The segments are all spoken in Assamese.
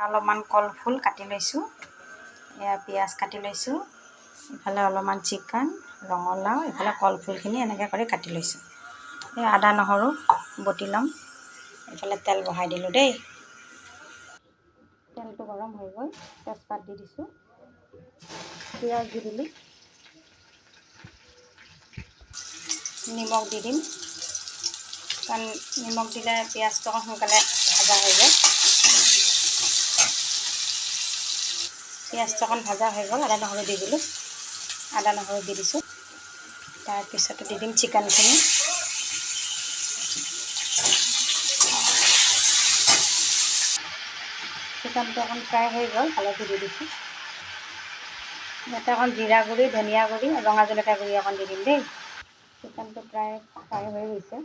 অলপমান কলফুল কাটি লৈছোঁ, এয়া পিঁয়াজ কাটি লৈছোঁ, ইফালে অলপমান চিকেন, ৰঙালাও, ইফালে কলফুলখিনি এনেকৈ কৰি কাটি লৈছোঁ। এই আদা নহৰু বটি ল'ম। এইফালে তেল বহাই দিলোঁ দেই। তেলটো গৰম হৈ গ'ল, তেজপাত দি দিছোঁ, পিঁয়াজ দি দিলোঁ, নিমখ দি দিম, কাৰণ নিমখ দিলে পিঁয়াজটো অকণ সোনকালে ভাজা হৈ যায়। পিঁয়াজটো অকণ ভাজা হৈ গ'ল, আদা নহৰু দি দিলোঁ, আদা নহৰু দি দিছোঁ। তাৰপিছতে দি দিম চিকেনখিনি। চিকেনটো অকণ ফ্ৰাই হৈ গ'ল, হালধি দি দিছোঁ। ইয়াতে অকণ জিৰা গুড়ি, ধনিয়া গুড়ি, ৰঙা জলকীয়া গুড়ি অকণ দি দিম দেই। চিকেনটো প্ৰায় ফ্ৰাই হৈ গৈছে,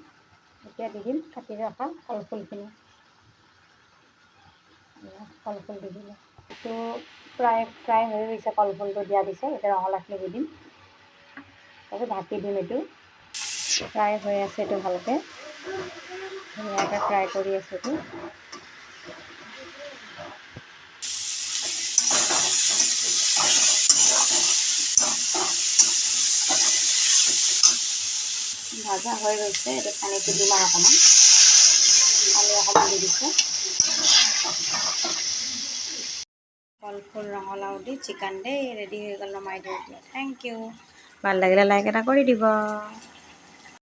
এতিয়া দি দিম কাটি ৰখা কলফুলখিনি। কলফুল দি দিলোঁ, এইটো প্ৰায় ফ্ৰাই হৈ গৈছে, কলফুলটো দিয়া পিছত এতিয়া ৰঙালাওখিনি দি দিম, তাৰপিছত ঢাকি দিম। এইটো ফ্ৰাই হৈ আছে, এইটো ভালকৈ ধুনীয়াকৈ ফ্ৰাই কৰি আছোঁ। এইটো ভাজা হৈ গৈছে, এইটো পানীটো দিম আৰু অকণমান, পানী অকণমান দি দিছোঁ। কলফুল ৰঙালাও দি চিকেন দেই ৰেডি হৈ গ'ল, নমাই দিওঁ এতিয়া। Thank you. ভাল লাগিলে লাইক এটা কৰি দিব।